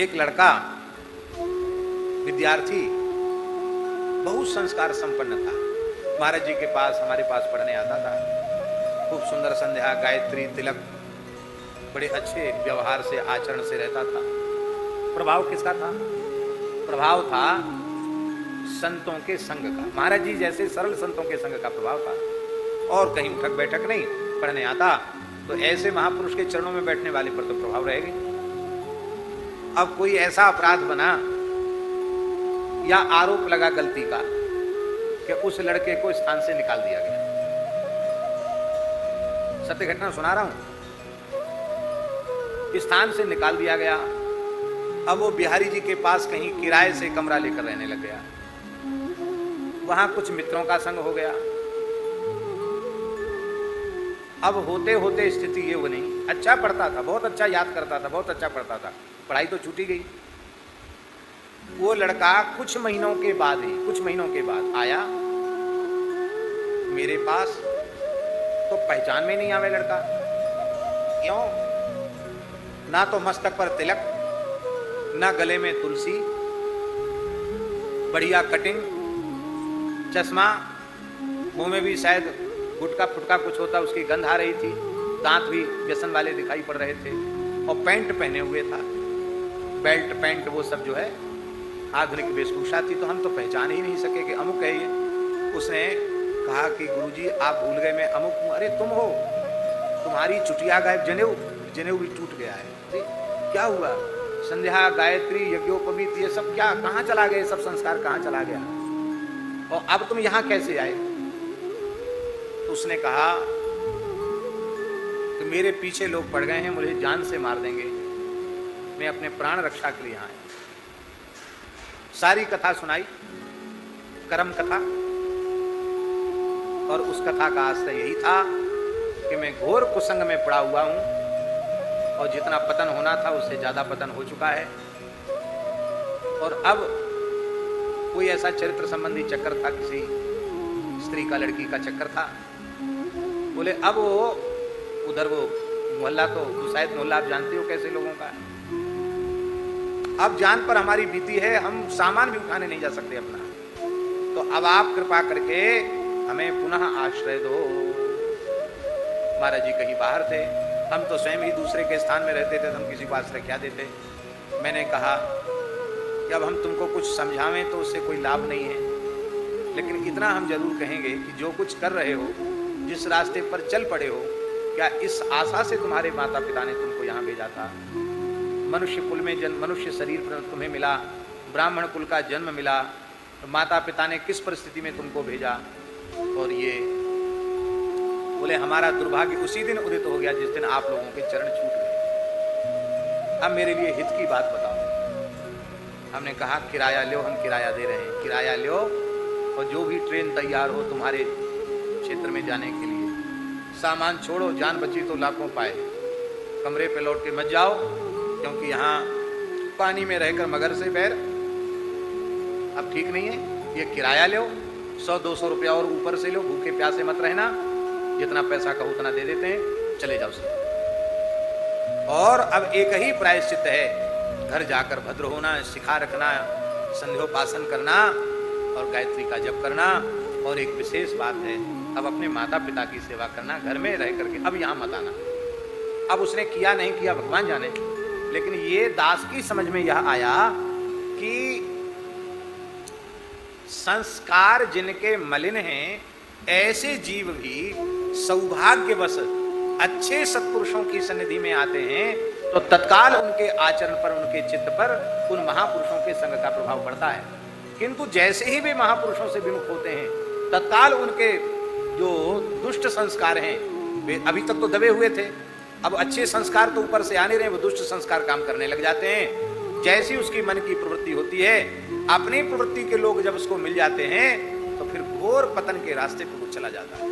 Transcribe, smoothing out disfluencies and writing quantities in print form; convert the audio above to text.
एक लड़का विद्यार्थी बहुत संस्कार संपन्न था। महाराज जी के पास, हमारे पास पढ़ने आता था। खूब सुंदर संध्या, गायत्री, तिलक, बड़े अच्छे व्यवहार से, आचरण से रहता था। प्रभाव किसका था? प्रभाव था संतों के संग का। महाराज जी जैसे सरल संतों के संग का प्रभाव था। और कहीं उठक बैठक नहीं, पढ़ने आता तो ऐसे महापुरुष के चरणों में बैठने वाले पर तो प्रभाव रहेगा। अब कोई ऐसा अपराध बना या आरोप लगा गलती का कि उस लड़के को स्थान से निकाल दिया गया। सत्य घटना सुना रहा हूं। स्थान से निकाल दिया गया। अब वो बिहारी जी के पास कहीं किराए से कमरा लेकर रहने लग गया। वहां कुछ मित्रों का संग हो गया। अब होते होते स्थिति ये बनी, अच्छा पढ़ता था, बहुत अच्छा याद करता था, बहुत अच्छा पढ़ता था, पढ़ाई तो छूटी गई। वो लड़का कुछ महीनों के बाद आया मेरे पास, तो पहचान में नहीं आवे लड़का। क्यों? ना तो मस्तक पर तिलक, ना गले में तुलसी, बढ़िया कटिंग, चश्मा, मुंह में भी शायद गुटका फुटका कुछ होता, उसकी गंध आ रही थी, दांत भी व्यसन वाले दिखाई पड़ रहे थे, और पैंट पहने हुए था, बेल्ट पैंट, वो सब जो है आधुनिक वेशभूषा थी। तो हम तो पहचान ही नहीं सके कि अमुक है ये। उसने कहा कि गुरुजी आप भूल गए, मैं अमुक हूं। अरे तुम हो, तुम्हारी चुटिया गायब, जनेऊ भी टूट गया है। अरे क्या हुआ? संध्या, गायत्री, यज्ञोपवीत, ये सब क्या, कहाँ चला गया? सब संस्कार कहाँ चला गया? और अब तुम यहां कैसे आए? तो उसने कहा कि मेरे पीछे लोग पड़ गए हैं, मुझे जान से मार देंगे, मैं अपने प्राण रक्षा के लिए यहाँ आया। सारी कथा सुनाई, कर्म कथा, और उस कथा का आशय यही था कि मैं घोर कुसंग में पड़ा हुआ हूं, और जितना पतन होना था उससे ज्यादा पतन हो चुका है। और अब कोई ऐसा चरित्र संबंधी चक्कर था, किसी स्त्री का, लड़की का चक्कर था। बोले अब वो उधर, वो मोहल्ला तो शायद मोहल्ला आप जानते हो कैसे लोगों का है। अब जान पर हमारी बीती है, हम सामान भी उठाने नहीं जा सकते अपना, तो अब आप कृपा करके हमें पुनः आश्रय दो। महाराज जी कहीं बाहर थे, हम तो स्वयं ही दूसरे के स्थान में रहते थे, तो हम किसी को आश्रय क्या देते। मैंने कहा कि अब हम तुमको कुछ समझावें तो उससे कोई लाभ नहीं है, लेकिन इतना हम जरूर कहेंगे कि जो कुछ कर रहे हो, जिस रास्ते पर चल पड़े हो, क्या इस आशा से तुम्हारे माता पिता ने तुमको यहाँ भेजा था? मनुष्य कुल में जन्म, मनुष्य शरीर पर तुम्हें मिला, ब्राह्मण कुल का जन्म मिला, तो माता पिता ने किस परिस्थिति में तुमको भेजा? और ये बोले हमारा दुर्भाग्य उसी दिन उदित हो गया जिस दिन आप लोगों के चरण छूट गए। अब मेरे लिए हित की बात बताओ। हमने कहा किराया लो, हम किराया दे रहे हैं, किराया लो, और जो भी ट्रेन तैयार हो तुम्हारे क्षेत्र में जाने के लिए, सामान छोड़ो, जान बची तो लाखों पाए। कमरे पे लौट के मत जाओ, क्योंकि यहाँ पानी में रहकर मगर से बैर अब ठीक नहीं है। ये किराया लो, 100-200 रुपया और ऊपर से लो, भूखे प्यासे मत रहना, जितना पैसा कहो उतना दे देते हैं, चले जाओ सब। और अब एक ही प्रायश्चित है, घर जाकर भद्र होना, शिखा रखना, संध्योपासन करना और गायत्री का जप करना। और एक विशेष बात है, अब अपने माता पिता की सेवा करना, घर में रह करके, अब यहाँ मत आना। अब उसने किया नहीं किया भगवान जाने, लेकिन ये दास की समझ में यह आया कि संस्कार जिनके मलिन हैं, ऐसे जीव भी सौभाग्यवश अच्छे सत्पुरुषों की सन्निधि में आते हैं, तो तत्काल उनके आचरण पर, उनके चित्त पर उन महापुरुषों के संग का प्रभाव पड़ता है। किंतु जैसे ही वे महापुरुषों से विमुख होते हैं, तत्काल उनके जो दुष्ट संस्कार हैं, वे अभी तक तो दबे हुए थे, अब अच्छे संस्कार तो ऊपर से आने रहे, वो दुष्ट संस्कार काम करने लग जाते हैं। जैसी उसकी मन की प्रवृत्ति होती है, अपनी प्रवृत्ति के लोग जब उसको मिल जाते हैं, तो फिर घोर पतन के रास्ते पर वो चला जाता है।